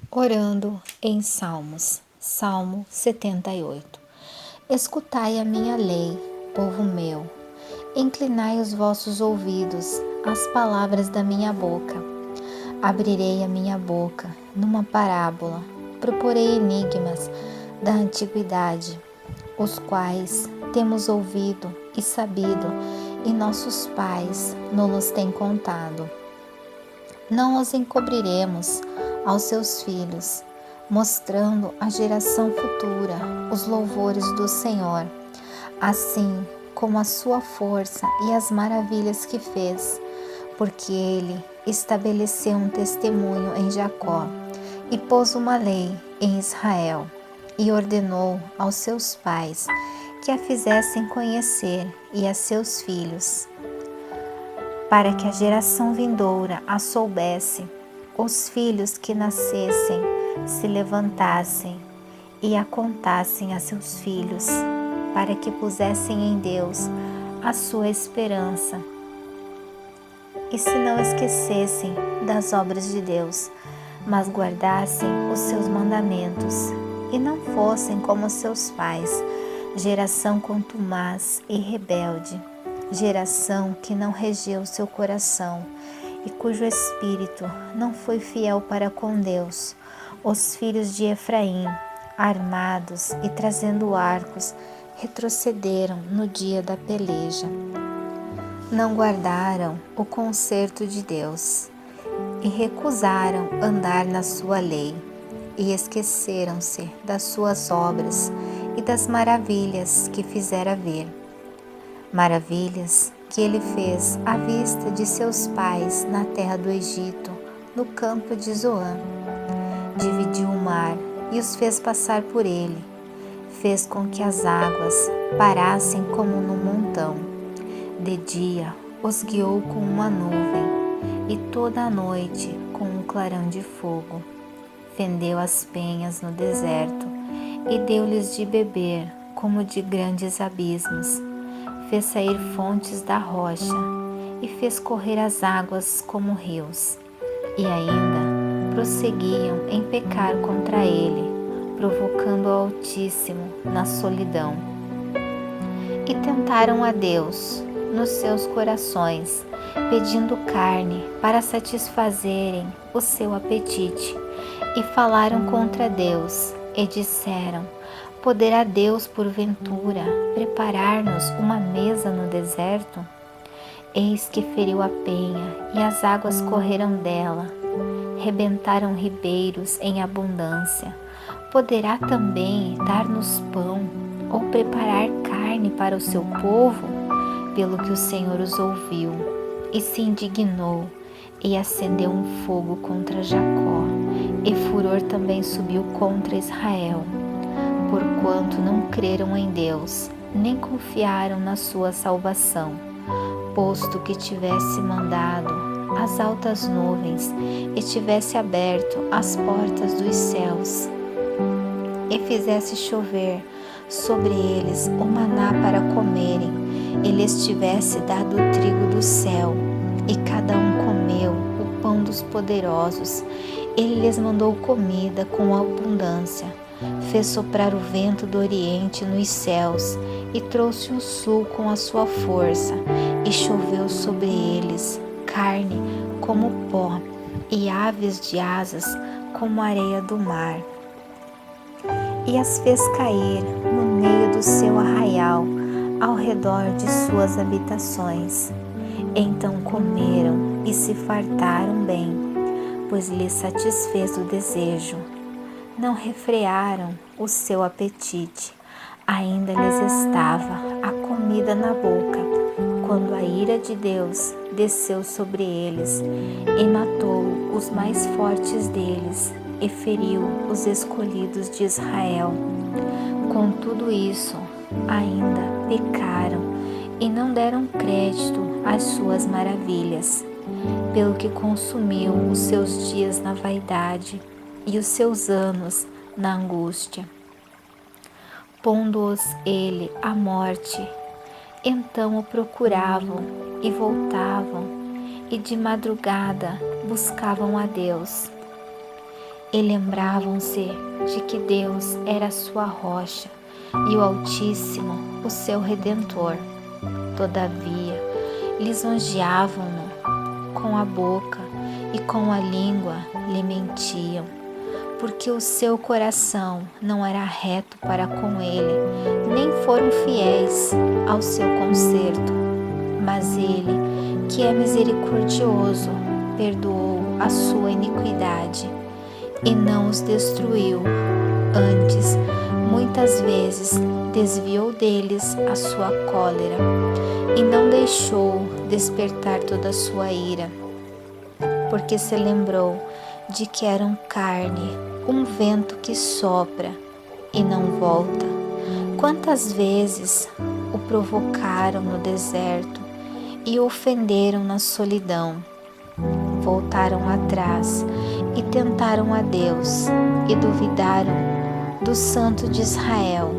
Orando em Salmos, Salmo 78. Escutai a minha lei, povo meu, inclinai os vossos ouvidos às palavras da minha boca. Abrirei a minha boca numa parábola, proporei enigmas da antiguidade, os quais temos ouvido e sabido, e nossos pais nos têm contado. Não os encobriremos aos seus filhos, mostrando à geração futura os louvores do Senhor, assim como a sua força e as maravilhas que fez, porque ele estabeleceu um testemunho em Jacó e pôs uma lei em Israel, e ordenou aos seus pais que a fizessem conhecer e a seus filhos, para que a geração vindoura a soubesse, os filhos que nascessem se levantassem e a contassem a seus filhos, para que pusessem em Deus a sua esperança e se não esquecessem das obras de Deus, mas guardassem os seus mandamentos e não fossem como seus pais, geração contumaz e rebelde, geração que não regeu seu coração e cujo espírito não foi fiel para com Deus. Os filhos de Efraim, armados e trazendo arcos, retrocederam no dia da peleja. Não guardaram o concerto de Deus e recusaram andar na sua lei, e esqueceram-se das suas obras e das maravilhas que fizera ver. Maravilhas que ele fez à vista de seus pais na terra do Egito, no campo de Zoã. Dividiu o mar e os fez passar por ele. Fez com que as águas parassem como num montão. De dia os guiou com uma nuvem e toda a noite com um clarão de fogo. Fendeu as penhas no deserto e deu-lhes de beber como de grandes abismos. Fez sair fontes da rocha e fez correr as águas como rios. E ainda prosseguiam em pecar contra ele, provocando o Altíssimo na solidão. E tentaram a Deus nos seus corações, pedindo carne para satisfazerem o seu apetite. E falaram contra Deus e disseram: poderá Deus, porventura, preparar-nos uma mesa no deserto? Eis que feriu a penha, e as águas correram dela. Rebentaram ribeiros em abundância. Poderá também dar-nos pão, ou preparar carne para o seu povo? Pelo que o Senhor os ouviu, e se indignou, e acendeu um fogo contra Jacó, e furor também subiu contra Israel, porquanto não creram em Deus, nem confiaram na sua salvação, posto que tivesse mandado as altas nuvens e tivesse aberto as portas dos céus, e fizesse chover sobre eles o maná para comerem, e lhes tivesse dado o trigo do céu, e cada um comeu o pão dos poderosos. Ele lhes mandou comida com abundância, fez soprar o vento do oriente nos céus, e trouxe o sul com a sua força, e choveu sobre eles carne como pó, e aves de asas como areia do mar. E as fez cair no meio do seu arraial, ao redor de suas habitações. Então comeram e se fartaram bem, pois lhes satisfez o desejo. Não refrearam o seu apetite, ainda lhes estava a comida na boca, quando a ira de Deus desceu sobre eles, e matou os mais fortes deles, e feriu os escolhidos de Israel. Com tudo isso, ainda pecaram e não deram crédito às suas maravilhas, pelo que consumiu os seus dias na vaidade e os seus anos na angústia. Pondo-os ele à morte, então o procuravam e voltavam, e de madrugada buscavam a Deus. e lembravam-se de que Deus era a sua rocha e o Altíssimo o seu Redentor. Todavia, lisonjeavam-no com a boca e com a língua lhe mentiam, porque o seu coração não era reto para com ele, nem foram fiéis ao seu conserto. Mas ele, que é misericordioso, perdoou a sua iniquidade e não os destruiu. Antes, muitas vezes, desviou deles a sua cólera e não deixou despertar toda a sua ira, porque se lembrou de que eram carne, um vento que sopra e não volta. Quantas vezes o provocaram no deserto e o ofenderam na solidão. Voltaram atrás e tentaram a Deus e duvidaram do Santo de Israel.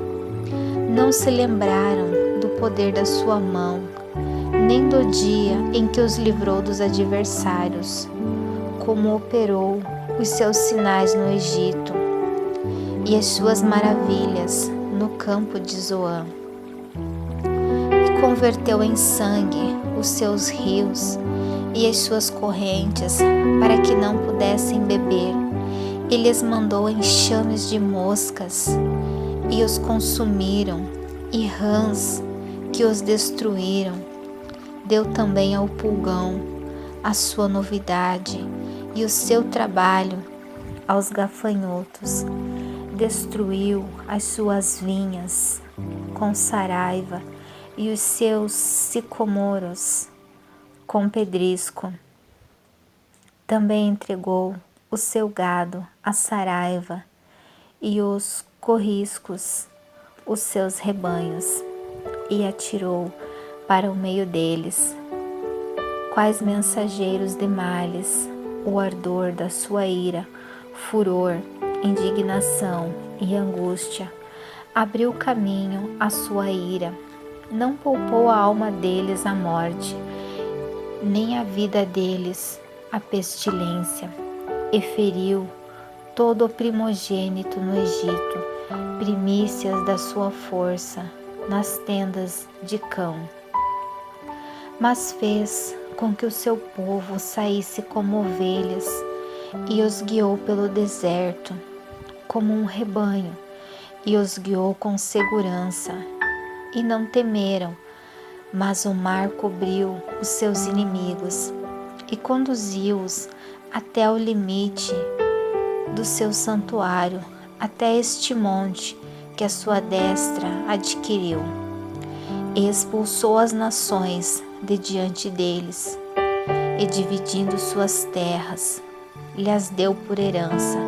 Não se lembraram do poder da sua mão, nem do dia em que os livrou dos adversários, como operou os seus sinais no Egito e as suas maravilhas no campo de Zoã. E converteu em sangue os seus rios e as suas correntes, para que não pudessem beber. E lhes mandou enxames de moscas, e os consumiram, e rãs que os destruíram. Deu também ao pulgão a sua novidade, e o seu trabalho aos gafanhotos. Destruiu as suas vinhas com saraiva, e os seus sicomoros com pedrisco. Também entregou o seu gado à saraiva e os corriscos, os seus rebanhos, e atirou para o meio deles, quais mensageiros de males, o ardor da sua ira, furor, indignação e angústia. Abriu caminho à sua ira, não poupou a alma deles à morte, nem a vida deles a pestilência, e feriu todo o primogênito no Egito, primícias da sua força, nas tendas de cão. Mas fez com que o seu povo saísse como ovelhas, e os guiou pelo deserto, como um rebanho, e os guiou com segurança, e não temeram. Mas o mar cobriu os seus inimigos e conduziu-os até o limite do seu santuário, até este monte que a sua destra adquiriu. E expulsou as nações de diante deles, e dividindo suas terras, lhes deu por herança,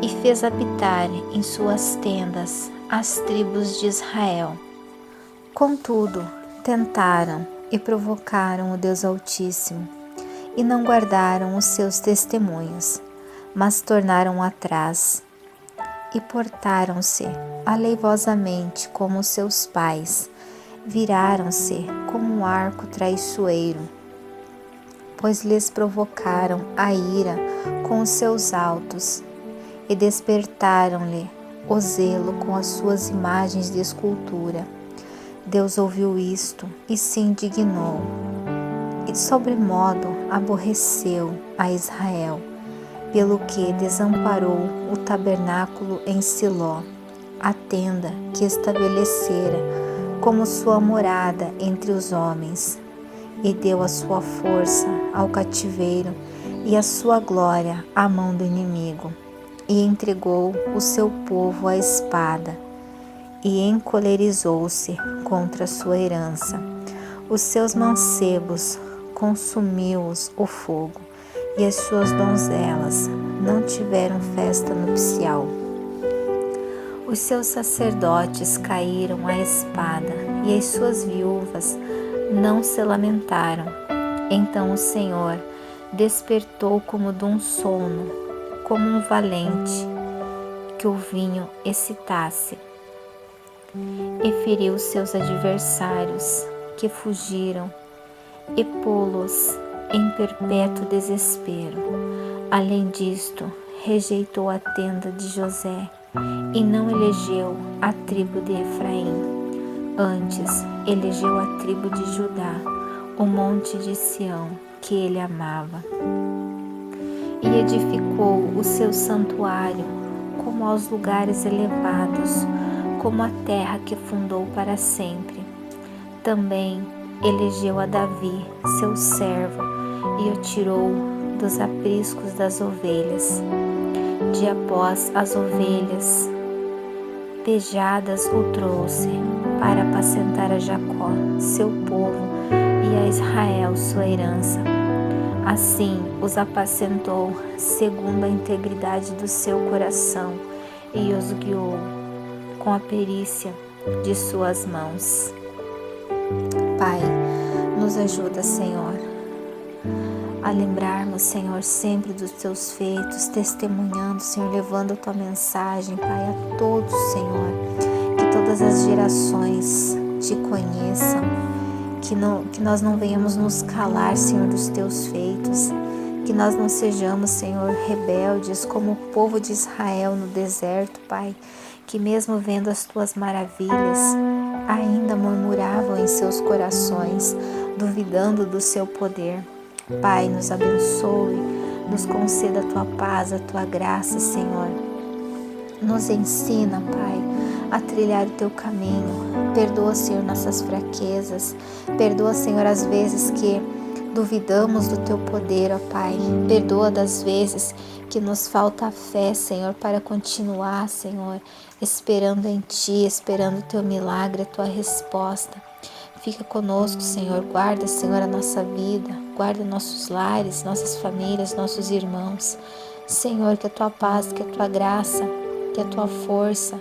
e fez habitar em suas tendas as tribos de Israel. Contudo, tentaram e provocaram o Deus Altíssimo, e não guardaram os seus testemunhos, mas tornaram atrás, e portaram-se aleivosamente como seus pais, viraram-se como um arco traiçoeiro, pois lhes provocaram a ira com os seus altos, e despertaram-lhe o zelo com as suas imagens de escultura. Deus ouviu isto e se indignou, e sobremodo aborreceu a Israel, pelo que desamparou o tabernáculo em Siló, a tenda que estabelecera como sua morada entre os homens, e deu a sua força ao cativeiro e a sua glória à mão do inimigo, e entregou o seu povo à espada, e encolerizou-se contra a sua herança. Os seus mancebos consumiu-os o fogo, e as suas donzelas não tiveram festa nupcial. Os seus sacerdotes caíram à espada, e as suas viúvas não se lamentaram. Então o Senhor despertou como de um sono, como um valente que o vinho excitasse, e feriu seus adversários que fugiram, e pô-los em perpétuo desespero. Além disto, rejeitou a tenda de José e não elegeu a tribo de Efraim. Antes, elegeu a tribo de Judá, o monte de Sião, que ele amava. E edificou o seu santuário como aos lugares elevados, como a terra que fundou para sempre. Também elegeu a Davi, seu servo, e o tirou dos apriscos das ovelhas. De após as ovelhas pejadas o trouxe para apacentar a Jacó, seu povo, e a Israel, sua herança. Assim os apacentou segundo a integridade do seu coração e os guiou com a perícia de suas mãos. Pai, nos ajuda, Senhor, a lembrarmos, Senhor, sempre dos teus feitos, testemunhando, Senhor, levando a tua mensagem, Pai, a todos, Senhor, que todas as gerações te conheçam, que nós não venhamos nos calar, Senhor, dos teus feitos, que nós não sejamos, Senhor, rebeldes como o povo de Israel no deserto, Pai, que mesmo vendo as tuas maravilhas, ainda murmuravam em seus corações, duvidando do seu poder. Pai, nos abençoe, nos conceda a tua paz, a tua graça, Senhor. Nos ensina, Pai, a trilhar o teu caminho. Perdoa, Senhor, nossas fraquezas. Perdoa, Senhor, as vezes que duvidamos do teu poder, ó Pai. Perdoa das vezes que nos falta a fé, Senhor, para continuar, Senhor, esperando em Ti, esperando o Teu milagre, a Tua resposta. Fica conosco, Senhor. Guarda, Senhor, a nossa vida. Guarda nossos lares, nossas famílias, nossos irmãos. Senhor, que a Tua paz, que a Tua graça, que a Tua força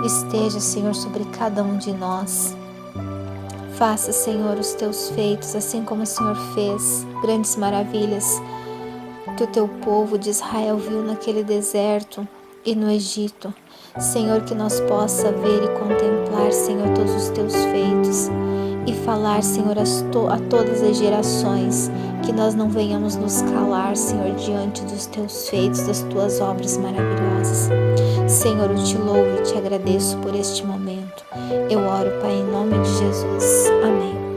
esteja, Senhor, sobre cada um de nós. Faça, Senhor, os Teus feitos, assim como o Senhor fez grandes maravilhas que o Teu povo de Israel viu naquele deserto e no Egito. Senhor, que nós possa ver e contemplar, Senhor, todos os Teus feitos e falar, Senhor, a todas as gerações, que nós não venhamos nos calar, Senhor, diante dos Teus feitos, das Tuas obras maravilhosas. Senhor, eu Te louvo e Te agradeço por este momento. Eu oro, Pai, em nome de Jesus. Amém.